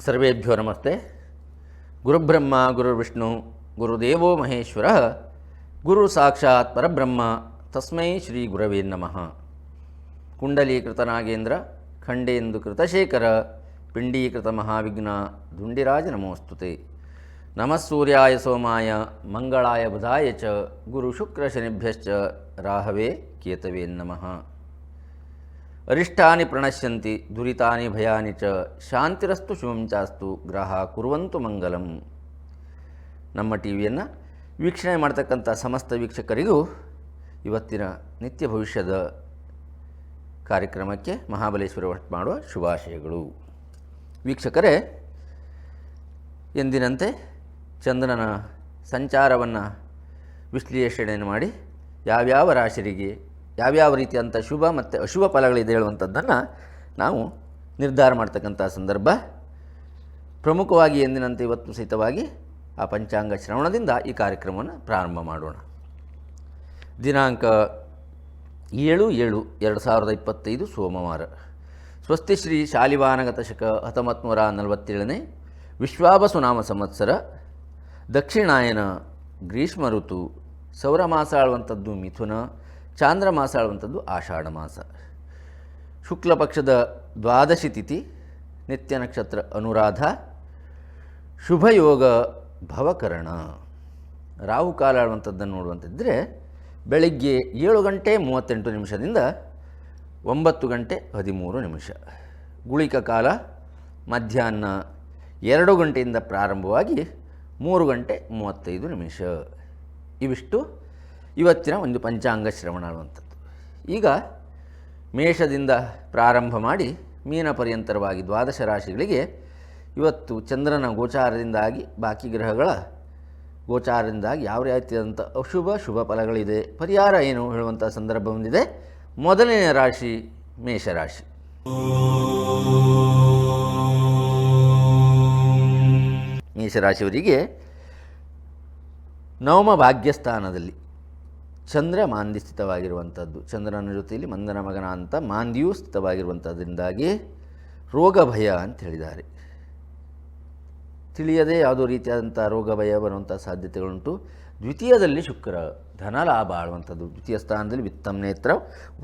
ಸರ್ವೇಭ್ಯೋ ನಮಸ್ತೆ. ಗುರುಬ್ರಹ್ಮ ಗುರುರ್ವಿಷ್ಣು ಗುರುದೇವೋ ಮಹೇಶ್ವರ ಗುರು ಸಾಕ್ಷಾತ್ ಪರಬ್ರಹ್ಮ ತಸ್ಮೈ ಶ್ರೀ ಗುರವೇ ನಮಃ. ಕುಂಡಲೀಕೃತ ನಾಗೇಂದ್ರ ಖಂಡೇಂದು ಕೃತಶೇಖರ ಪಿಂಡೀಕೃತ ಮಹಾವಿಘ್ನ ದುಂಡಿರಾಜ ನಮೋಸ್ತುತೆ. ನಮಃ ಸೂರ್ಯಾಯ ಸೋಮಾಯ ಮಂಗಳಾಯ ಬುಧಾಯ ಚ ಗುರು ಶುಕ್ರ ಶನಿಭ್ಯಶ್ಚ ರಾಹವೇ ಕೇತವೇ ನಮಃ. ಅರಿಷ್ಟಾನಿ ಪ್ರಣಶ್ಯಂತಿ ದುರಿತಾನಿ ಭಯಾನಿ ಚ ಶಾಂತಿರಸ್ತು ಶುಭಂ ಚಾಸ್ತು ಗ್ರಹ ಕುರುವಂತು ಮಂಗಲಂ. ನಮ್ಮ ಟಿ ವಿಯನ್ನು ವೀಕ್ಷಣೆ ಮಾಡ್ತಕ್ಕಂಥ ಸಮಸ್ತ ವೀಕ್ಷಕರಿಗೂ ಇವತ್ತಿನ ನಿತ್ಯ ಭವಿಷ್ಯದ ಕಾರ್ಯಕ್ರಮಕ್ಕೆ ಮಹಾಬಲೇಶ್ವರ ಭಟ್ ಮಾಡುವ ಶುಭಾಶಯಗಳು. ವೀಕ್ಷಕರೇ, ಎಂದಿನಂತೆ ಚಂದ್ರನ ಸಂಚಾರವನ್ನು ವಿಶ್ಲೇಷಣೆಯನ್ನು ಮಾಡಿ ಯಾವ್ಯಾವ ರಾಶಿಯರಿಗೆ ಯಾವ್ಯಾವ ರೀತಿಯಂಥ ಶುಭ ಮತ್ತು ಅಶುಭ ಫಲಗಳಿದೆ ಹೇಳುವಂಥದ್ದನ್ನು ನಾವು ನಿರ್ಧಾರ ಮಾಡ್ತಕ್ಕಂಥ ಸಂದರ್ಭ. ಪ್ರಮುಖವಾಗಿ ಎಂದಿನಂತೆ ಇವತ್ತು ಸಹಿತವಾಗಿ ಆ ಪಂಚಾಂಗ ಶ್ರವಣದಿಂದ ಈ ಕಾರ್ಯಕ್ರಮವನ್ನು ಪ್ರಾರಂಭ ಮಾಡೋಣ. ದಿನಾಂಕ 7/7/2025 ಸೋಮವಾರ. ಸ್ವಸ್ತಿ ಶ್ರೀ ಶಾಲಿವಾನಗತ ಶಕ 1947 ವಿಶ್ವಾವಸುನಾಮ ಸಂವತ್ಸರ, ದಕ್ಷಿಣಾಯನ, ಗ್ರೀಷ್ಮ ಋತು, ಸೌರ ಮಾಸ ಆಳುವಂಥದ್ದು ಮಿಥುನ, ಚಾಂದ್ರ ಮಾಸ ಆಳುವಂಥದ್ದು ಆಷಾಢ ಮಾಸ. ಶುಕ್ಲ ಪಕ್ಷದ ದ್ವಾದಶಿ ತಿಥಿ, ನಿತ್ಯ ನಕ್ಷತ್ರ ಅನುರಾಧ, ಶುಭಯೋಗ ಭವಕರಣ. ರಾಹುಕಾಲ ಆಳುವಂಥದ್ದನ್ನು ನೋಡುವಂತಿದ್ದರೆ ಬೆಳಗ್ಗೆ 7:38 9:13. ಗುಳಿಕ ಕಾಲ ಮಧ್ಯಾಹ್ನ 2 ಗಂಟೆಯಿಂದ ಪ್ರಾರಂಭವಾಗಿ 3:35. ಇವಿಷ್ಟು ಇವತ್ತಿನ ಒಂದು ಪಂಚಾಂಗ ಶ್ರವಣ ಆಳುವಂಥದ್ದು. ಈಗ ಮೇಷದಿಂದ ಪ್ರಾರಂಭ ಮಾಡಿ ಮೀನ ಪರ್ಯಂತರವಾಗಿ 12 ರಾಶಿಗಳಿಗೆ ಇವತ್ತು ಚಂದ್ರನ ಗೋಚಾರದಿಂದಾಗಿ ಬಾಕಿ ಗ್ರಹಗಳ ಗೋಚಾರದಿಂದಾಗಿ ಯಾವ ರೀತಿಯಾದಂಥ ಅಶುಭ ಶುಭ ಫಲಗಳಿದೆ, ಪರಿಹಾರ ಏನು ಹೇಳುವಂಥ ಸಂದರ್ಭ ಬಂದಿದೆ. ಮೊದಲನೇ ರಾಶಿ ಮೇಷರಾಶಿ. ಮೇಷರಾಶಿಯವರಿಗೆ ನವಮ ಭಾಗ್ಯಸ್ಥಾನದಲ್ಲಿ ಚಂದ್ರ ಮಾಂದಿ ಸ್ಥಿತವಾಗಿರುವಂಥದ್ದು, ಚಂದ್ರನ ಜೊತೆಯಲ್ಲಿ ಮಂದನ ಮಗನ ಅಂತ ಮಾಂದಿಯೂ ಸ್ಥಿತವಾಗಿರುವಂಥದ್ರಿಂದಾಗಿ ರೋಗ ಭಯ ಅಂತ ಹೇಳಿದ್ದಾರೆ. ತಿಳಿಯದೆ ಯಾವುದೋ ರೀತಿಯಾದಂಥ ರೋಗ ಭಯ ಬರುವಂಥ ಸಾಧ್ಯತೆಗಳುಂಟು. ದ್ವಿತೀಯದಲ್ಲಿ ಶುಕ್ರ ಧನ ಲಾಭ ಆಳುವಂಥದ್ದು, ದ್ವಿತೀಯ ಸ್ಥಾನದಲ್ಲಿ ವಿತ್ತಂ ನೇತ್ರ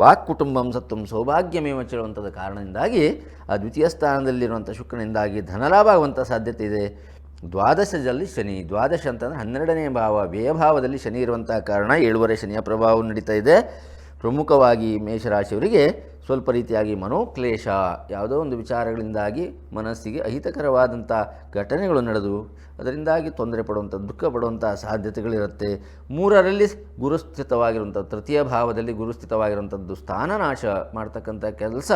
ವಾಕ್ ಕುಟುಂಬಂ ಸತ್ವಂ ಸೌಭಾಗ್ಯಮೇವ ಹೇಳುವಂಥದ್ದು ಕಾರಣದಿಂದಾಗಿ ಆ ದ್ವಿತೀಯ ಸ್ಥಾನದಲ್ಲಿರುವಂಥ ಶುಕ್ರನಿಂದಾಗಿ ಧನಲಾಭ ಆಗುವಂಥ ಸಾಧ್ಯತೆ ಇದೆ. ದ್ವಾದಶದಲ್ಲಿ ಶನಿ, ದ್ವಾದಶ ಅಂತಂದರೆ 12ನೇ ಭಾವ, ವ್ಯಯಭಾವದಲ್ಲಿ ಶನಿ ಇರುವಂಥ ಕಾರಣ 7 ಶನಿಯ ಪ್ರಭಾವ ನಡೀತಾ ಇದೆ. ಪ್ರಮುಖವಾಗಿ ಮೇಷರಾಶಿಯವರಿಗೆ ಸ್ವಲ್ಪ ರೀತಿಯಾಗಿ ಮನೋಕ್ಲೇಶ, ಯಾವುದೋ ಒಂದು ವಿಚಾರಗಳಿಂದಾಗಿ ಮನಸ್ಸಿಗೆ ಅಹಿತಕರವಾದಂಥ ಘಟನೆಗಳು ನಡೆದು ಅದರಿಂದಾಗಿ ತೊಂದರೆ ಪಡುವಂಥ ದುಃಖ ಪಡುವಂಥ ಸಾಧ್ಯತೆಗಳಿರುತ್ತೆ. 3ರಲ್ಲಿ ಗುರುಸ್ಥಿತವಾಗಿರುವಂಥ, ತೃತೀಯ ಭಾವದಲ್ಲಿ ಗುರುಸ್ಥಿತವಾಗಿರುವಂಥದ್ದು ಸ್ಥಾನನಾಶ ಮಾಡ್ತಕ್ಕಂಥ ಕೆಲಸ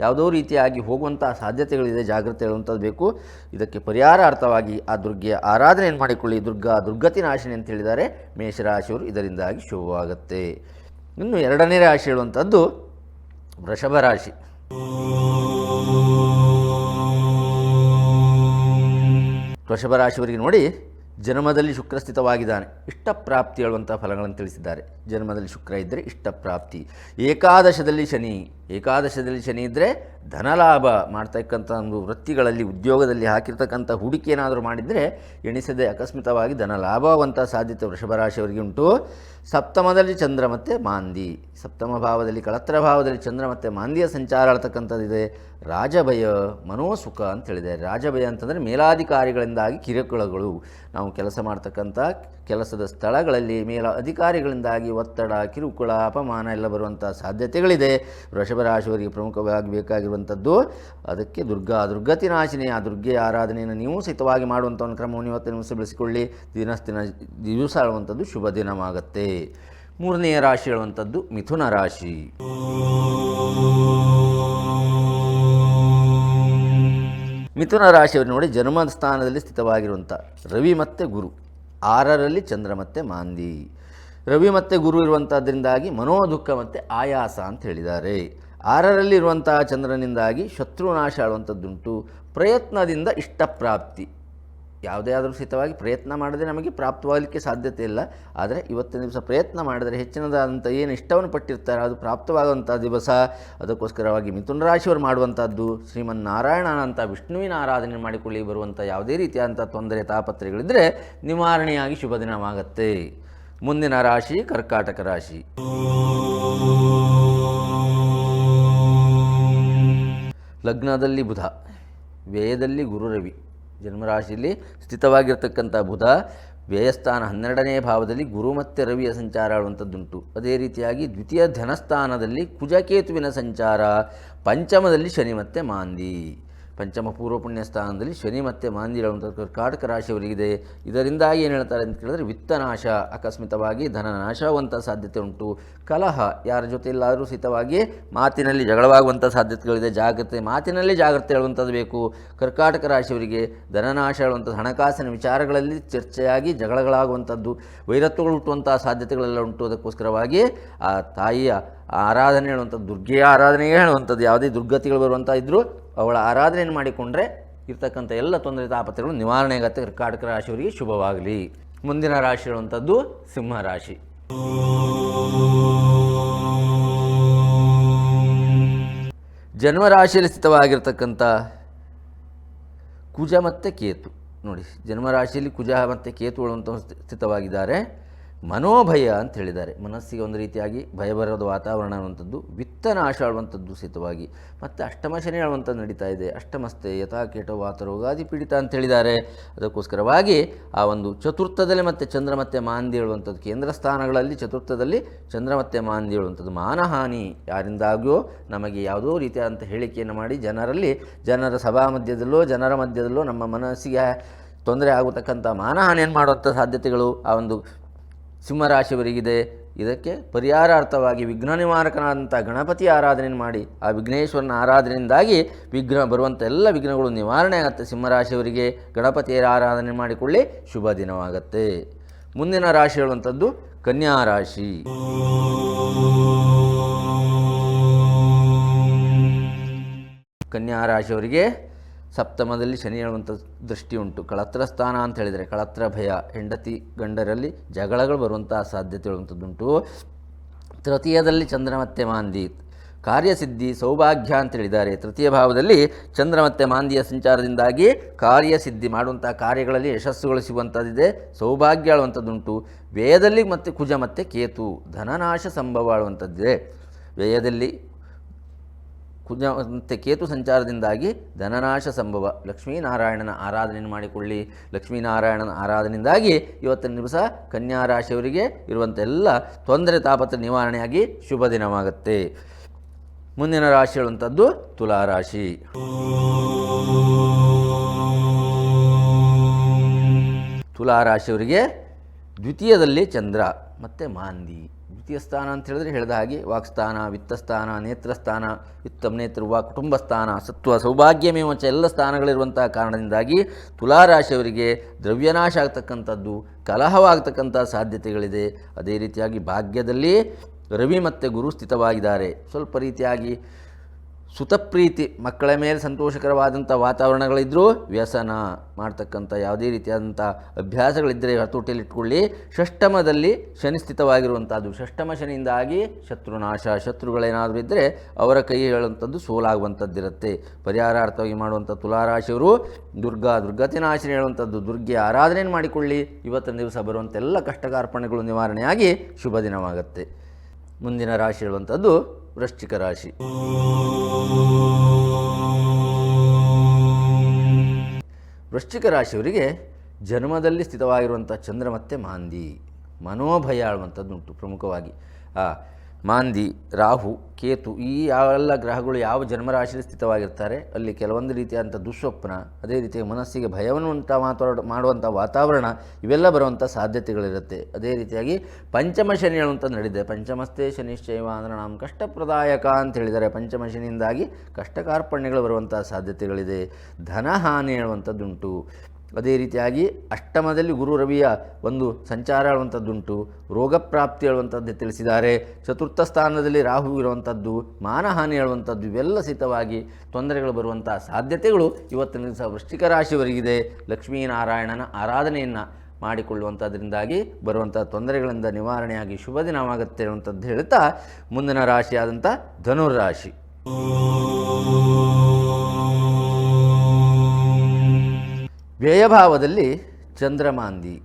ಯಾವುದೋ ರೀತಿಯಾಗಿ ಹೋಗುವಂಥ ಸಾಧ್ಯತೆಗಳಿದೆ, ಜಾಗ್ರತೆ ಹೇಳುವಂಥದ್ದು ಬೇಕು. ಇದಕ್ಕೆ ಪರಿಹಾರಾರ್ಥವಾಗಿ ಆ ದುರ್ಗೆಯ ಆರಾಧನೆಯನ್ನು ಮಾಡಿಕೊಳ್ಳಿ. ದುರ್ಗತಿ ನಾಶಿನಿ ಅಂತ ಹೇಳಿದ್ದಾರೆ. ಮೇಷರಾಶಿಯವರು ಇದರಿಂದಾಗಿ ಶುಭವಾಗುತ್ತೆ. ಇನ್ನು 2ನೇ ರಾಶಿ ಹೇಳುವಂಥದ್ದು ವೃಷಭ ರಾಶಿ. ವೃಷಭ ರಾಶಿಯವರಿಗೆ ನೋಡಿ, ಜನ್ಮದಲ್ಲಿ ಶುಕ್ರ ಸ್ಥಿತವಾಗಿದ್ದಾನೆ, ಇಷ್ಟಪ್ರಾಪ್ತಿ ಹೇಳುವಂಥ ಫಲಗಳನ್ನು ತಿಳಿಸಿದ್ದಾರೆ. ಜನ್ಮದಲ್ಲಿ ಶುಕ್ರ ಇದ್ದರೆ ಇಷ್ಟಪ್ರಾಪ್ತಿ. ಏಕಾದಶದಲ್ಲಿ ಶನಿ ಇದ್ದರೆ ಧನಲಾಭ ಮಾಡ್ತಕ್ಕಂಥ ಒಂದು ವೃತ್ತಿಗಳಲ್ಲಿ ಉದ್ಯೋಗದಲ್ಲಿ ಹಾಕಿರ್ತಕ್ಕಂಥ ಹೂಡಿಕೆ ಏನಾದರೂ ಮಾಡಿದರೆ ಎಣಿಸದೆ ಅಕಸ್ಮಿತವಾಗಿ ಧನ ಲಾಭವಂಥ ಸಾಧ್ಯತೆ ವೃಷಭ ರಾಶಿಯವರಿಗೆ ಉಂಟು. ಸಪ್ತಮದಲ್ಲಿ ಚಂದ್ರ ಮತ್ತು ಮಾಂದಿ, ಸಪ್ತಮ ಭಾವದಲ್ಲಿ ಕಳತ್ರ ಭಾವದಲ್ಲಿ ಚಂದ್ರ ಮತ್ತು ಮಾಂದಿಯ ಸಂಚಾರ ಆಳ್ತಕ್ಕಂಥದ್ದಿದೆ. ರಾಜಭಯ ಮನೋಸುಖ ಅಂತ ಹೇಳಿದೆ. ರಾಜಭಯ ಅಂತಂದರೆ ಮೇಲಾಧಿಕಾರಿಗಳಿಂದಾಗಿ ಕಿರುಕುಳಗಳು, ನಾವು ಕೆಲಸ ಮಾಡ್ತಕ್ಕಂಥ ಕೆಲಸದ ಸ್ಥಳಗಳಲ್ಲಿ ಮೇಲ ಅಧಿಕಾರಿಗಳಿಂದಾಗಿ ಒತ್ತಡ, ಕಿರುಕುಳ, ಅಪಮಾನ ಎಲ್ಲ ಬರುವಂಥ ಸಾಧ್ಯತೆಗಳಿದೆ. ವೃಷಭ ರಾಶಿಯವರಿಗೆ ಪ್ರಮುಖವಾಗಿ ಬೇಕಾಗಿರುವಂಥದ್ದು ಅದಕ್ಕೆ ದುರ್ಗತಿ ನಾಶಿನಿ. ಆ ದುರ್ಗೆಯ ಆರಾಧನೆಯನ್ನು ನೀವು ಸಹಿತವಾಗಿ ಮಾಡುವಂಥ ಒಂದು ಕ್ರಮವನ್ನು ಇವತ್ತಿನ ದಿವಸ ಬೆಳೆಸಿಕೊಳ್ಳಿ. ದಿವಸ ಆಳುವಂಥದ್ದು ಶುಭ ದಿನವಾಗುತ್ತೆ. 3ನೇ ರಾಶಿ ಹೇಳುವಂಥದ್ದು ಮಿಥುನ ರಾಶಿ. ಮಿಥುನ ರಾಶಿಯವರು ನೋಡಿ, ಜನ್ಮ ಸ್ಥಾನದಲ್ಲಿ ಸ್ಥಿತವಾಗಿರುವಂಥ ರವಿ ಮತ್ತು ಗುರು, 6ರಲ್ಲಿ ಚಂದ್ರ ಮತ್ತು ಮಾಂದಿ. ರವಿ ಮತ್ತು ಗುರು ಇರುವಂಥದ್ರಿಂದಾಗಿ ಮನೋದುಃಖ ಮತ್ತು ಆಯಾಸ ಅಂತ ಹೇಳಿದ್ದಾರೆ. 6ರಲ್ಲಿರುವಂತಹ ಚಂದ್ರನಿಂದಾಗಿ ಶತ್ರುನಾಶ ಆಳುವಂಥದ್ದುಂಟು. ಪ್ರಯತ್ನದಿಂದ ಇಷ್ಟಪ್ರಾಪ್ತಿ, ಯಾವುದೇ ಆದರೂ ಸಹಿತವಾಗಿ ಪ್ರಯತ್ನ ಮಾಡದೆ ನಮಗೆ ಪ್ರಾಪ್ತವಾಗಲಿಕ್ಕೆ ಸಾಧ್ಯತೆ ಇಲ್ಲ. ಆದರೆ ಇವತ್ತಿನ ದಿವಸ ಪ್ರಯತ್ನ ಮಾಡಿದರೆ ಹೆಚ್ಚಿನದಾದಂಥ ಏನು ಇಷ್ಟವನ್ನು ಪಟ್ಟಿರ್ತಾರೆ ಅದು ಪ್ರಾಪ್ತವಾಗುವಂಥ ದಿವಸ. ಅದಕ್ಕೋಸ್ಕರವಾಗಿ ಮಿಥುನ ರಾಶಿಯವರು ಮಾಡುವಂಥದ್ದು ಶ್ರೀಮನ್ನಾರಾಯಣನಂಥ ವಿಷ್ಣುವಿನ ಆರಾಧನೆ ಮಾಡಿಕೊಳ್ಳಿ. ಬರುವಂಥ ಯಾವುದೇ ರೀತಿಯಾದಂಥ ತೊಂದರೆ ತಾಪತ್ರಯಗಳಿದ್ದರೆ ನಿವಾರಣೆಯಾಗಿ ಶುಭ ದಿನವಾಗತ್ತೆ. ಮುಂದಿನ ರಾಶಿ ಕರ್ಕಾಟಕ ರಾಶಿ. ಲಗ್ನದಲ್ಲಿ ಬುಧ, ವ್ಯಯದಲ್ಲಿ ಗುರು ರವಿ, ಜನ್ಮರಾಶಿಯಲ್ಲಿ ಸ್ಥಿತವಾಗಿರ್ತಕ್ಕಂಥ ಬುಧ ವ್ಯಯಸ್ಥಾನ 12ನೇ ಭಾವದಲ್ಲಿ ಗುರು ಮತ್ತು ರವಿಯ ಸಂಚಾರ ಆಡುವಂಥದ್ದುಂಟು. ಅದೇ ರೀತಿಯಾಗಿ ದ್ವಿತೀಯ ಧನಸ್ಥಾನದಲ್ಲಿ ಕುಜಕೇತುವಿನ ಸಂಚಾರ, ಪಂಚಮದಲ್ಲಿ ಶನಿ ಮತ್ತು ಮಾಂದಿ, ಪಂಚಮ ಪೂರ್ವ ಪುಣ್ಯ ಸ್ಥಾನದಲ್ಲಿ ಶನಿ ಮತ್ತು ಮಾಂದಿ ಹೇಳುವಂಥ ಕರ್ಕಾಟಕ ರಾಶಿಯವರಿಗಿದೆ. ಇದರಿಂದಾಗಿ ಏನು ಹೇಳ್ತಾರೆ ಅಂತ ಕೇಳಿದ್ರೆ ವಿತ್ತನಾಶ, ಆಕಸ್ಮಿಕವಾಗಿ ಧನನಾಶವಾಗುವಂಥ ಸಾಧ್ಯತೆ ಉಂಟು. ಕಲಹ, ಯಾರ ಜೊತೆ ಎಲ್ಲಾದರೂ ಸಹಿತವಾಗಿ ಮಾತಿನಲ್ಲಿ ಜಗಳವಾಗುವಂಥ ಸಾಧ್ಯತೆಗಳಿದೆ. ಜಾಗ್ರತೆ, ಮಾತಿನಲ್ಲಿ ಜಾಗ್ರತೆ ಹೇಳುವಂಥದ್ದು ಬೇಕು. ಕರ್ಕಾಟಕ ರಾಶಿಯವರಿಗೆ ಧನನಾಶ ಹೇಳುವಂಥದ್ದು ಹಣಕಾಸಿನ ವಿಚಾರಗಳಲ್ಲಿ ಚರ್ಚೆಯಾಗಿ ಜಗಳಗಳಾಗುವಂಥದ್ದು, ವೈರತ್ವಗಳು ಹುಟ್ಟುವಂಥ ಸಾಧ್ಯತೆಗಳೆಲ್ಲ ಉಂಟು. ಅದಕ್ಕೋಸ್ಕರವಾಗಿ ಆ ತಾಯಿಯ ಆರಾಧನೆ ಹೇಳುವಂಥದ್ದು, ದುರ್ಗೆಯ ಆರಾಧನೆಗೆ ಹೇಳುವಂಥದ್ದು, ಯಾವುದೇ ದುರ್ಗತಿಗಳು ಬರುವಂಥ ಇದ್ದರೂ ಅವಳ ಆರಾಧನೆಯನ್ನು ಮಾಡಿಕೊಂಡ್ರೆ ಇರ್ತಕ್ಕಂಥ ಎಲ್ಲ ತೊಂದರೆ ತಾಪತ್ರಗಳು ನಿವಾರಣೆ ಆಗುತ್ತೆ. ಕರ್ಕಾಟಕ ರಾಶಿಯವರಿಗೆ ಶುಭವಾಗಲಿ. ಮುಂದಿನ ರಾಶಿ ಹೇಳುವಂಥದ್ದು ಸಿಂಹ ರಾಶಿ. ಜನ್ಮರಾಶಿಯಲ್ಲಿ ಸ್ಥಿತವಾಗಿರ್ತಕ್ಕಂಥ ಕುಜ ಮತ್ತು ಕೇತು ನೋಡಿ, ಜನ್ಮರಾಶಿಯಲ್ಲಿ ಕುಜ ಮತ್ತು ಕೇತುಗಳು ಅಂತ ಸ್ಥಿತವಾಗಿದ್ದಾರೆ. ಮನೋಭಯ ಅಂತ ಹೇಳಿದ್ದಾರೆ, ಮನಸ್ಸಿಗೆ ಒಂದು ರೀತಿಯಾಗಿ ಭಯಬರದ ವಾತಾವರಣ ಅನ್ನುವಂಥದ್ದು, ವಿತ್ತನಾಶ ಆಳುವಂಥದ್ದು ಸ್ಥಿತವಾಗಿ, ಮತ್ತು ಅಷ್ಟಮ ಶನಿ ಆಳುವಂಥದ್ದು ನಡೀತಾ ಇದೆ. ಅಷ್ಟಮಸ್ತೆ ಯಥಾ ಕೀಟ ವಾತರೋಗಾದಿ ಪೀಡಿತ ಅಂತ ಹೇಳಿದ್ದಾರೆ. ಅದಕ್ಕೋಸ್ಕರವಾಗಿ ಆ ಒಂದು ಚತುರ್ಥದಲ್ಲಿ ಮತ್ತು ಚಂದ್ರ ಮತ್ತು ಮಾಂದಿ ಹೇಳುವಂಥದ್ದು, ಕೇಂದ್ರ ಸ್ಥಾನಗಳಲ್ಲಿ ಚತುರ್ಥದಲ್ಲಿ ಚಂದ್ರ ಮತ್ತು ಮಾಂದಿ ಹೇಳುವಂಥದ್ದು, ಮಾನಹಾನಿ ಯಾರಿಂದಾಗಿಯೋ ನಮಗೆ ಯಾವುದೋ ರೀತಿಯಾದಂಥ ಹೇಳಿಕೆಯನ್ನು ಮಾಡಿ ಜನರ ಸಭಾ ಮಧ್ಯದಲ್ಲೋ ಜನರ ಮಧ್ಯದಲ್ಲೋ ನಮ್ಮ ಮನಸ್ಸಿಗೆ ತೊಂದರೆ ಆಗತಕ್ಕಂಥ ಮಾನಹಾನಿಯನ್ನು ಮಾಡುವಂಥ ಸಾಧ್ಯತೆಗಳು ಆ ಒಂದು ಸಿಂಹರಾಶಿಯವರಿಗಿದೆ. ಇದಕ್ಕೆ ಪರಿಹಾರಾರ್ಥವಾಗಿ ವಿಘ್ನ ನಿವಾರಕನಾದಂಥ ಗಣಪತಿ ಆರಾಧನೆಯನ್ನು ಮಾಡಿ ಆ ವಿಘ್ನೇಶ್ವರನ ಆರಾಧನೆಯಿಂದಾಗಿ ಬರುವಂಥ ಎಲ್ಲ ವಿಘ್ನಗಳು ನಿವಾರಣೆ ಆಗುತ್ತೆ. ಸಿಂಹರಾಶಿಯವರಿಗೆ ಗಣಪತಿಯರ ಆರಾಧನೆ ಮಾಡಿಕೊಳ್ಳಿ, ಶುಭ ದಿನವಾಗತ್ತೆ. ಮುಂದಿನ ರಾಶಿ ಹೇಳುವಂಥದ್ದು ಕನ್ಯಾ ರಾಶಿ. ಕನ್ಯಾ ರಾಶಿಯವರಿಗೆ ಸಪ್ತಮದಲ್ಲಿ ಶನಿ ಹೇಳುವಂಥ ದೃಷ್ಟಿ ಉಂಟು. ಕಳತ್ರ ಸ್ಥಾನ ಅಂತ ಹೇಳಿದರೆ ಕಳತ್ರ ಭಯ, ಹೆಂಡತಿ ಗಂಡರಲ್ಲಿ ಜಗಳಗಳು ಬರುವಂಥ ಸಾಧ್ಯತೆ ಹೇಳುವಂಥದ್ದುಂಟು. ತೃತೀಯದಲ್ಲಿ ಚಂದ್ರ ಮತ್ತು ಮಾಂದಿ, ಕಾರ್ಯಸಿದ್ಧಿ ಸೌಭಾಗ್ಯ ಅಂತ ಹೇಳಿದ್ದಾರೆ. ತೃತೀಯ ಭಾವದಲ್ಲಿ ಚಂದ್ರ ಮತ್ತು ಮಾಂದಿಯ ಸಂಚಾರದಿಂದಾಗಿ ಕಾರ್ಯಸಿದ್ಧಿ ಮಾಡುವಂಥ ಕಾರ್ಯಗಳಲ್ಲಿ ಯಶಸ್ಸುಗಳು ಸಿಗುವಂಥದ್ದಿದೆ, ಸೌಭಾಗ್ಯ ಹೇಳುವಂಥದ್ದುಂಟು. ವ್ಯಯದಲ್ಲಿ ಮತ್ತು ಕುಜ ಮತ್ತು ಕೇತು ಧನನಾಶ ಸಂಭವ ಆಳುವಂಥದ್ದಿದೆ. ವ್ಯಯದಲ್ಲಿ ಕುಜ ಮತ್ತು ಕೇತು ಸಂಚಾರದಿಂದಾಗಿ ಧನನಾಶ ಸಂಭವ. ಲಕ್ಷ್ಮೀನಾರಾಯಣನ ಆರಾಧನೆಯನ್ನು ಮಾಡಿಕೊಳ್ಳಿ. ಲಕ್ಷ್ಮೀನಾರಾಯಣನ ಆರಾಧನೆಯಿಂದಾಗಿ ಇವತ್ತಿನ ದಿವಸ ಕನ್ಯಾ ರಾಶಿಯವರಿಗೆ ಇರುವಂಥ ಎಲ್ಲ ತೊಂದರೆ ತಾಪತ್ರ ನಿವಾರಣೆಯಾಗಿ ಶುಭ ದಿನವಾಗುತ್ತೆ. ಮುಂದಿನ ರಾಶಿ ಹೇಳುವಂಥದ್ದು ತುಲಾರಾಶಿ. ತುಲಾರಾಶಿಯವರಿಗೆ ದ್ವಿತೀಯದಲ್ಲಿ ಚಂದ್ರ ಮತ್ತು ಮಾಂದಿ. ದ್ವಿತೀಯ ಸ್ಥಾನ ಅಂತ ಹೇಳಿದ್ರೆ ಹೇಳಿದ ಹಾಗೆ ವಾಕ್ಸ್ಥಾನ, ವಿತ್ತಸ್ಥಾನ, ನೇತ್ರಸ್ಥಾನ, ವಿತ್ತಂ ನೇತೃವ, ಕುಟುಂಬ ಸ್ಥಾನ, ಸತ್ವ, ಸೌಭಾಗ್ಯಮೇವಚ ಎಲ್ಲ ಸ್ಥಾನಗಳಿರುವಂಥ ಕಾರಣದಿಂದಾಗಿ ತುಲಾರಾಶಿಯವರಿಗೆ ದ್ರವ್ಯನಾಶ ಆಗ್ತಕ್ಕಂಥದ್ದು, ಕಲಹವಾಗ್ತಕ್ಕಂಥ ಸಾಧ್ಯತೆಗಳಿದೆ. ಅದೇ ರೀತಿಯಾಗಿ ಭಾಗ್ಯದಲ್ಲಿ ರವಿ ಮತ್ತು ಗುರು ಸ್ಥಿತವಾಗಿದ್ದಾರೆ. ಸ್ವಲ್ಪ ರೀತಿಯಾಗಿ ಸುತಪ್ರೀತಿ, ಮಕ್ಕಳ ಮೇಲೆ ಸಂತೋಷಕರವಾದಂಥ ವಾತಾವರಣಗಳಿದ್ದರೂ ವ್ಯಸನ ಮಾಡ್ತಕ್ಕಂಥ ಯಾವುದೇ ರೀತಿಯಾದಂಥ ಅಭ್ಯಾಸಗಳಿದ್ದರೆ ಹತೋಟಿಯಲ್ಲಿಟ್ಕೊಳ್ಳಿ. ಷಷ್ಠಮದಲ್ಲಿ ಶನಿ ಸ್ಥಿತವಾಗಿರುವಂಥದ್ದು, ಷಷ್ಠಮ ಶನಿಯಿಂದಾಗಿ ಶತ್ರುನಾಶ, ಶತ್ರುಗಳೇನಾದರೂ ಇದ್ದರೆ ಅವರ ಕೈ ಹೇಳುವಂಥದ್ದು ಸೋಲಾಗುವಂಥದ್ದಿರುತ್ತೆ. ಪರಿಹಾರಾರ್ಥವಾಗಿ ಮಾಡುವಂಥ ತುಲಾರಾಶಿಯವರು ದುರ್ಗತಿನಾಶಿನಿ ಹೇಳುವಂಥದ್ದು, ದುರ್ಗೆ ಆರಾಧನೆಯನ್ನು ಮಾಡಿಕೊಳ್ಳಿ. ಇವತ್ತಿನ ದಿವಸ ಬರುವಂಥ ಎಲ್ಲ ಕಷ್ಟಕಾರ್ಪಣೆಗಳು ನಿವಾರಣೆಯಾಗಿ ಶುಭ ದಿನವಾಗುತ್ತೆ. ಮುಂದಿನ ರಾಶಿ ಹೇಳುವಂಥದ್ದು ವೃಶ್ಚಿಕ ರಾಶಿ. ವೃಶ್ಚಿಕ ರಾಶಿಯವರಿಗೆ ಜನ್ಮದಲ್ಲಿ ಸ್ಥಿತವಾಗಿರುವಂಥ ಚಂದ್ರ ಮತ್ತು ಮಾಂದಿ ಮನೋಭಯ ಆಳುವಂಥದ್ದುಂಟು. ಪ್ರಮುಖವಾಗಿ ಮಾಂದಿ, ರಾಹು, ಕೇತು ಈ ಯಾವೆಲ್ಲ ಗ್ರಹಗಳು ಯಾವ ಜನ್ಮರಾಶಿಯಲ್ಲಿ ಸ್ಥಿತವಾಗಿರ್ತಾರೆ ಅಲ್ಲಿ ಕೆಲವೊಂದು ರೀತಿಯಾದಂಥ ದುಸ್ವಪ್ನ, ಅದೇ ರೀತಿಯಾಗಿ ಮನಸ್ಸಿಗೆ ಭಯವನ್ನು ಮಾಡುವಂಥ ವಾತಾವರಣ ಇವೆಲ್ಲ ಬರುವಂಥ ಸಾಧ್ಯತೆಗಳಿರುತ್ತೆ. ಅದೇ ರೀತಿಯಾಗಿ ಪಂಚಮ ಶನಿ ಹೇಳುವಂಥದ್ದು ನಡೆದಿದೆ. ಪಂಚಮಸ್ಥೆ ಶನಿಶ್ಚೈವ ಅಂದರೆ ನಮ್ಮ ಕಷ್ಟಪ್ರದಾಯಕ ಅಂತ ಹೇಳಿದ್ದಾರೆ. ಪಂಚಮ ಶನಿಯಿಂದಾಗಿ ಕಷ್ಟ ಕಾರ್ಪಣ್ಯಗಳು ಬರುವಂಥ ಸಾಧ್ಯತೆಗಳಿದೆ. ಧನಹಾನಿ ಹೇಳುವಂಥದ್ದುಂಟು. ಅದೇ ರೀತಿಯಾಗಿ ಅಷ್ಟಮದಲ್ಲಿ ಗುರು ರವಿಯ ಒಂದು ಸಂಚಾರ ಹೇಳುವಂಥದ್ದುಂಟು, ರೋಗ ಪ್ರಾಪ್ತಿ ಹೇಳುವಂಥದ್ದು ತಿಳಿಸಿದ್ದಾರೆ. ಚತುರ್ಥ ಸ್ಥಾನದಲ್ಲಿ ರಾಹು ಇರುವಂಥದ್ದು, ಮಾನಹಾನಿ ಹೇಳುವಂಥದ್ದು, ಇವೆಲ್ಲ ಸಹಿತವಾಗಿ ತೊಂದರೆಗಳು ಬರುವಂಥ ಸಾಧ್ಯತೆಗಳು ಇವತ್ತಿನ ದಿವಸ ವೃಶ್ಚಿಕ ರಾಶಿಯವರಿಗಿದೆ. ಲಕ್ಷ್ಮೀನಾರಾಯಣನ ಆರಾಧನೆಯನ್ನು ಮಾಡಿಕೊಳ್ಳುವಂಥದ್ರಿಂದಾಗಿ ಬರುವಂಥ ತೊಂದರೆಗಳಿಂದ ನಿವಾರಣೆಯಾಗಿ ಶುಭ ದಿನವಾಗುತ್ತೆ ಅನ್ನುವಂಥದ್ದು ಹೇಳ್ತಾ ಮುಂದಿನ ರಾಶಿಯಾದಂಥ ಧನುರ್ರಾಶಿ. ವ್ಯಯಭಾವದಲ್ಲಿ ಚಂದ್ರಮಾಂದಿ,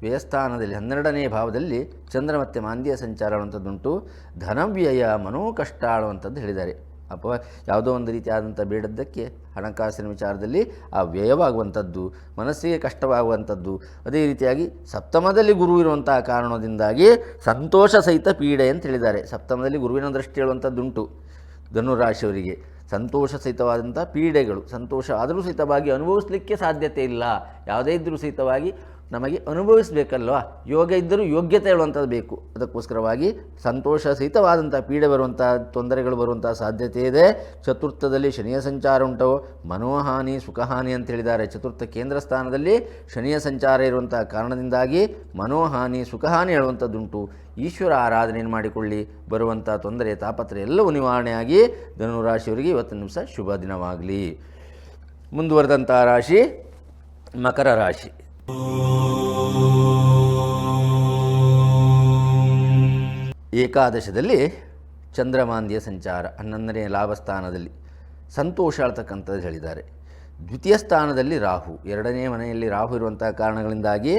ವ್ಯಯಸ್ಥಾನದಲ್ಲಿ 12ನೇ ಭಾವದಲ್ಲಿ ಚಂದ್ರ ಮತ್ತು ಮಾಂದಿಯ ಸಂಚಾರ ಅನ್ನುವಂಥದ್ದುಂಟು. ಧನವ್ಯಯ ಮನೋಕಷ್ಟ ಆಳುವಂಥದ್ದು ಹೇಳಿದ್ದಾರೆ. ಯಾವುದೋ ಒಂದು ರೀತಿಯಾದಂಥ ಬೇಡದ್ದಕ್ಕೆ ಹಣಕಾಸಿನ ವಿಚಾರದಲ್ಲಿ ಆ ವ್ಯಯವಾಗುವಂಥದ್ದು, ಮನಸ್ಸಿಗೆ ಕಷ್ಟವಾಗುವಂಥದ್ದು. ಅದೇ ರೀತಿಯಾಗಿ ಸಪ್ತಮದಲ್ಲಿ ಗುರು ಇರುವಂಥ ಕಾರಣದಿಂದಾಗಿ ಸಂತೋಷ ಸಹಿತ ಪೀಡೆ ಅಂತ ಹೇಳಿದ್ದಾರೆ. ಸಪ್ತಮದಲ್ಲಿ ಗುರುವಿನ ದೃಷ್ಟಿ ಹೇಳುವಂಥದ್ದುಂಟು. ಧನುರಾಶಿಯವರಿಗೆ ಸಂತೋಷ ಸಹಿತವಾದಂಥ ಪೀಡೆಗಳು, ಸಂತೋಷ ಆದರೂ ಸಹಿತವಾಗಿ ಅನುಭವಿಸಲಿಕ್ಕೆ ಸಾಧ್ಯತೆ ಇಲ್ಲ. ಯಾವುದೇ ಇದ್ದರೂ ಸಹಿತವಾಗಿ ನಮಗೆ ಅನುಭವಿಸಬೇಕಲ್ವ, ಯೋಗ ಇದ್ದರೂ ಯೋಗ್ಯತೆ ಹೇಳುವಂಥದ್ದು ಬೇಕು. ಅದಕ್ಕೋಸ್ಕರವಾಗಿ ಸಂತೋಷ ಸಹಿತವಾದಂಥ ಪೀಡೆ ಬರುವಂಥ ತೊಂದರೆಗಳು ಬರುವಂಥ ಸಾಧ್ಯತೆ ಇದೆ. ಚತುರ್ಥದಲ್ಲಿ ಶನಿಯ ಸಂಚಾರ ಉಂಟು, ಮನೋಹಾನಿ ಸುಖಹಾನಿ ಅಂತ ಹೇಳಿದ್ದಾರೆ. ಚತುರ್ಥ ಕೇಂದ್ರ ಸ್ಥಾನದಲ್ಲಿ ಶನಿಯ ಸಂಚಾರ ಇರುವಂಥ ಕಾರಣದಿಂದಾಗಿ ಮನೋಹಾನಿ ಸುಖಹಾನಿ ಹೇಳುವಂಥದ್ದುಂಟು. ಈಶ್ವರ ಆರಾಧನೆಯನ್ನು ಮಾಡಿಕೊಳ್ಳಿ, ಬರುವಂಥ ತೊಂದರೆ ತಾಪತ್ರೆ ಎಲ್ಲವೂ ನಿವಾರಣೆಯಾಗಿ ಧನುರಾಶಿಯವರಿಗೆ ಇವತ್ತಿನ ದಿವಸ ಶುಭ ದಿನವಾಗಲಿ. ಮುಂದುವರೆದಂಥ ರಾಶಿ ಮಕರ ರಾಶಿ. ಏಕಾದಶದಲ್ಲಿ ಚಂದ್ರಮಾಂದಿಯ ಸಂಚಾರ 11ನೇ ಲಾಭಸ್ಥಾನದಲ್ಲಿ ಸಂತೋಷ ಆಳ್ತಕ್ಕಂಥದ್ದು ಹೇಳಿದ್ದಾರೆ. ದ್ವಿತೀಯ ಸ್ಥಾನದಲ್ಲಿ ರಾಹು, 2ನೇ ಮನೆಯಲ್ಲಿ ರಾಹು ಇರುವಂಥ ಕಾರಣಗಳಿಂದಾಗಿ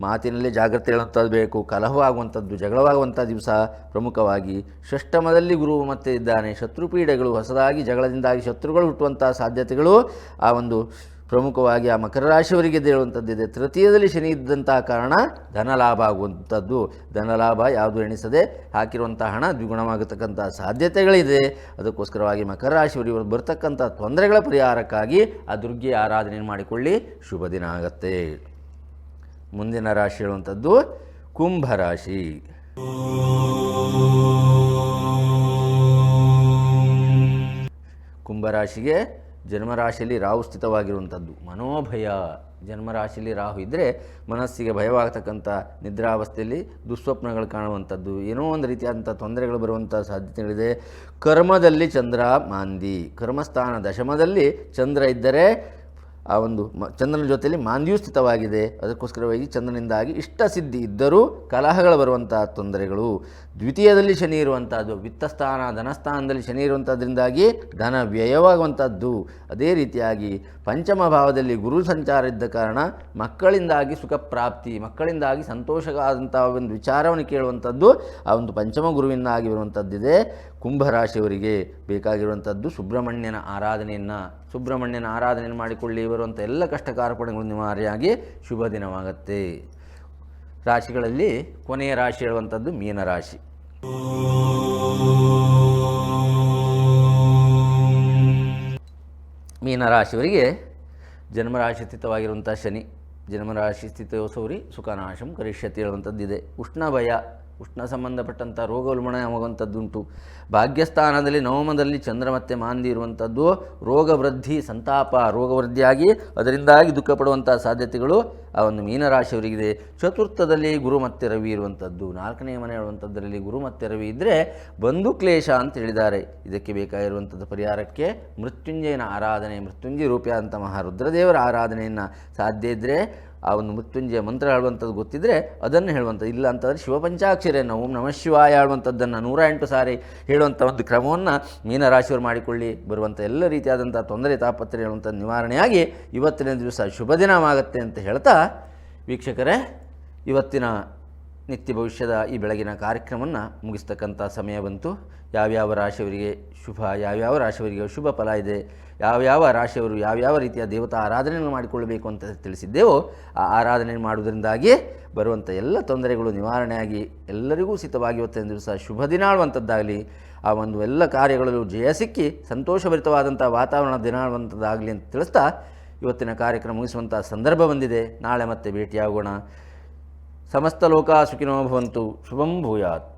ಮಾತಿನಲ್ಲಿ ಜಾಗ್ರತೆ ಹೇಳುವಂಥದ್ದು ಬೇಕು, ಕಲಹವಾಗುವಂಥದ್ದು, ಜಗಳವಾಗುವಂಥ ದಿವಸ ಪ್ರಮುಖವಾಗಿ. ಷಷ್ಠಮದಲ್ಲಿ ಗುರು ಮತ್ತೆ ಇದ್ದಾನೆ, ಶತ್ರುಪೀಡೆಗಳು, ಹೊಸದಾಗಿ ಜಗಳದಿಂದಾಗಿ ಶತ್ರುಗಳು ಹುಟ್ಟುವಂಥ ಸಾಧ್ಯತೆಗಳು ಆ ಒಂದು ಪ್ರಮುಖವಾಗಿ ಆ ಮಕರ ರಾಶಿಯವರಿಗೆ ಹೇಳುವಂಥದ್ದಿದೆ. ತೃತೀಯದಲ್ಲಿ ಶನಿ ಇದ್ದಂಥ ಕಾರಣ ಧನಲಾಭ ಆಗುವಂಥದ್ದು, ಧನಲಾಭ ಯಾವುದು ಎಣಿಸದೆ ಹಾಕಿರುವಂಥ ಹಣ ದ್ವಿಗುಣವಾಗತಕ್ಕಂಥ ಸಾಧ್ಯತೆಗಳಿದೆ. ಅದಕ್ಕೋಸ್ಕರವಾಗಿ ಮಕರ ರಾಶಿಯವರಿಗೆ ಬರ್ತಕ್ಕಂಥ ತೊಂದರೆಗಳ ಪರಿಹಾರಕ್ಕಾಗಿ ಆ ದುರ್ಗೆ ಆರಾಧನೆಯನ್ನು ಮಾಡಿಕೊಳ್ಳಿ, ಶುಭ ದಿನ ಆಗತ್ತೆ. ಮುಂದಿನ ರಾಶಿ ಹೇಳುವಂಥದ್ದು ಕುಂಭರಾಶಿ. ಕುಂಭರಾಶಿಗೆ ಜನ್ಮರಾಶಿಯಲ್ಲಿ ರಾಹು ಸ್ಥಿತವಾಗಿರುವಂಥದ್ದು. ಮನೋಭಯ, ಜನ್ಮರಾಶಿಯಲ್ಲಿ ರಾಹು ಇದ್ದರೆ ಮನಸ್ಸಿಗೆ ಭಯವಾಗತಕ್ಕಂಥ, ನಿದ್ರಾವಸ್ಥೆಯಲ್ಲಿ ದುಸ್ವಪ್ನಗಳು ಕಾಣುವಂಥದ್ದು, ಏನೋ ಒಂದು ರೀತಿಯಾದಂಥ ತೊಂದರೆಗಳು ಬರುವಂಥ ಸಾಧ್ಯತೆಗಳಿದೆ. ಕರ್ಮದಲ್ಲಿ ಚಂದ್ರ ಮಾಂದಿ, ಕರ್ಮಸ್ಥಾನ ದಶಮದಲ್ಲಿ ಚಂದ್ರ ಇದ್ದರೆ ಆ ಒಂದು ಚಂದ್ರನ ಜೊತೆಯಲ್ಲಿ ಮಾಂದಿಯೂ ಸ್ಥಿತವಾಗಿದೆ. ಅದಕ್ಕೋಸ್ಕರವಾಗಿ ಚಂದ್ರನಿಂದಾಗಿ ಇಷ್ಟಸಿದ್ಧಿ ಇದ್ದರೂ ಕಲಹಗಳು ಬರುವಂಥ ತೊಂದರೆಗಳು. ದ್ವಿತೀಯದಲ್ಲಿ ಶನಿ ಇರುವಂಥದ್ದು, ವಿತ್ತಸ್ಥಾನ ಧನಸ್ಥಾನದಲ್ಲಿ ಶನಿ ಇರುವಂಥದ್ರಿಂದಾಗಿ ಧನ ವ್ಯಯವಾಗುವಂಥದ್ದು. ಅದೇ ರೀತಿಯಾಗಿ ಪಂಚಮ ಭಾವದಲ್ಲಿ ಗುರು ಸಂಚಾರ ಇದ್ದ ಕಾರಣ ಮಕ್ಕಳಿಂದಾಗಿ ಸುಖ ಪ್ರಾಪ್ತಿ, ಮಕ್ಕಳಿಂದಾಗಿ ಸಂತೋಷವಾದಂಥ ಒಂದು ವಿಚಾರವನ್ನು ಕೇಳುವಂಥದ್ದು ಆ ಒಂದು ಪಂಚಮ ಗುರುವಿಂದಾಗಿ ಬರುವಂಥದ್ದಿದೆ. ಕುಂಭರಾಶಿಯವರಿಗೆ ಬೇಕಾಗಿರುವಂಥದ್ದು ಸುಬ್ರಹ್ಮಣ್ಯನ ಆರಾಧನೆಯನ್ನು ಮಾಡಿಕೊಳ್ಳಿ, ಬರುವಂಥ ಎಲ್ಲ ಕಷ್ಟ ಕಾರ್ಪಣ್ಯಗಳು ನಿವಾರಣೆಯಾಗಿ ಶುಭ ದಿನವಾಗುತ್ತೆ. ರಾಶಿಗಳಲ್ಲಿ ಕೊನೆಯ ರಾಶಿ ಹೇಳುವಂಥದ್ದು ಮೀನರಾಶಿ. ಮೀನರಾಶಿಯವರಿಗೆ ಜನ್ಮರಾಶಿ ಸ್ಥಿತವಾಗಿರುವಂಥ ಶನಿ, ಜನ್ಮರಾಶಿ ಸ್ಥಿತಯೋಸೌರಿ ಸುಖನಾಶಂ ಕರಿಷ್ಯತಿ ಹೇಳುವಂಥದ್ದಿದೆ. ಉಷ್ಣ ಭಯ, ಉಷ್ಣ ಸಂಬಂಧಪಟ್ಟಂಥ ರೋಗ ಉಲ್ಬಣವಾಗುವಂಥದ್ದುಂಟು. ಭಾಗ್ಯಸ್ಥಾನದಲ್ಲಿ ನವಮದಲ್ಲಿ ಚಂದ್ರ ಮತ್ತು ಮಾಂದಿ ಇರುವಂಥದ್ದು, ರೋಗ ವೃದ್ಧಿ, ಸಂತಾಪ, ರೋಗ ವೃದ್ಧಿಯಾಗಿ ಅದರಿಂದಾಗಿ ದುಃಖ ಪಡುವಂಥ ಸಾಧ್ಯತೆಗಳು ಆ ಒಂದು ಮೀನರಾಶಿಯವರಿಗಿದೆ. ಚತುರ್ಥದಲ್ಲಿ ಗುರು ಮತ್ತು ರವಿ ಇರುವಂಥದ್ದು, 4ನೇ ಮನೆ ಹೇಳುವಂಥದ್ದರಲ್ಲಿ ಗುರು ಮತ್ತು ರವಿ ಇದ್ದರೆ ಬಂಧು ಕ್ಲೇಶ ಅಂತ ಹೇಳಿದ್ದಾರೆ. ಇದಕ್ಕೆ ಬೇಕಾಗಿರುವಂಥದ್ದು ಪರಿಹಾರಕ್ಕೆ ಮೃತ್ಯುಂಜಯನ ಆರಾಧನೆ, ಮೃತ್ಯುಂಜಯ ರೂಪಿಯಾದಂಥ ಮಹಾರುದ್ರದೇವರ ಆರಾಧನೆಯನ್ನು ಸಾಧ್ಯ ಇದ್ದರೆ ಆ ಒಂದು ಮೃತ್ಯುಂಜಯ ಮಂತ್ರ ಹೇಳುವಂಥದ್ದು ಗೊತ್ತಿದ್ದರೆ ಅದನ್ನು ಹೇಳುವಂಥದ್ದು, ಇಲ್ಲ ಅಂತಂದರೆ ಶಿವಪಂಚಾಕ್ಷರಿಯನ್ನು ಓಂ ನಮಃ ಶಿವಾಯ ಹೇಳುವಂಥದ್ದನ್ನು 108 ಸಾರಿ ಹೇಳುವಂಥ ಒಂದು ಕ್ರಮವನ್ನು ಮೀನರಾಶಿಯವರು ಮಾಡಿಕೊಳ್ಳಿ, ಬರುವಂಥ ಎಲ್ಲ ರೀತಿಯಾದಂಥ ತೊಂದರೆ ತಾಪತ್ರೆ ಹೇಳುವಂಥದ್ದು ನಿವಾರಣೆಯಾಗಿ ಇವತ್ತಿನ ದಿವಸ ಶುಭ ದಿನವಾಗುತ್ತೆ ಅಂತ ಹೇಳ್ತಾ, ವೀಕ್ಷಕರೇ ಇವತ್ತಿನ ನಿತ್ಯ ಭವಿಷ್ಯದ ಈ ಬೆಳಗಿನ ಕಾರ್ಯಕ್ರಮವನ್ನು ಮುಗಿಸ್ತಕ್ಕಂಥ ಸಮಯ ಬಂತು. ಯಾವ್ಯಾವ ರಾಶಿಯವರಿಗೆ ಶುಭ, ಯಾವ್ಯಾವ ರಾಶಿಯವರಿಗೆ ಶುಭ ಫಲ ಇದೆ, ಯಾವ್ಯಾವ ರಾಶಿಯವರು ಯಾವ್ಯಾವ ರೀತಿಯ ದೇವತಾ ಆರಾಧನೆಯನ್ನು ಮಾಡಿಕೊಳ್ಳಬೇಕು ಅಂತ ತಿಳಿಸಿದ್ದೆವೋ ಆ ಆರಾಧನೆ ಮಾಡುವುದರಿಂದಾಗಿ ಬರುವಂಥ ಎಲ್ಲ ತೊಂದರೆಗಳು ನಿವಾರಣೆಯಾಗಿ ಎಲ್ಲರಿಗೂ ಸಿದ್ಧವಾಗಿ ಇವತ್ತಿನ ದಿವಸ ಶುಭ ದಿನ ಆಳುವಂಥದ್ದಾಗಲಿ, ಆ ಒಂದು ಎಲ್ಲ ಕಾರ್ಯಗಳಲ್ಲೂ ಜಯ ಸಿಕ್ಕಿ ಸಂತೋಷಭರಿತವಾದಂಥ ವಾತಾವರಣ ದಿನ ಆಳುವಂಥದ್ದಾಗಲಿ ಅಂತ ತಿಳಿಸ್ತಾ ಇವತ್ತಿನ ಕಾರ್ಯಕ್ರಮ ಮುಗಿಸುವಂಥ ಸಂದರ್ಭ ಬಂದಿದೆ. ನಾಳೆ ಮತ್ತೆ ಭೇಟಿಯಾಗೋಣ. ಸಮಸ್ತ ಲೋಕ ಸುಖಿನೋ ಭವಂತು. ಶುಭಂ ಭೂಯಾತ್.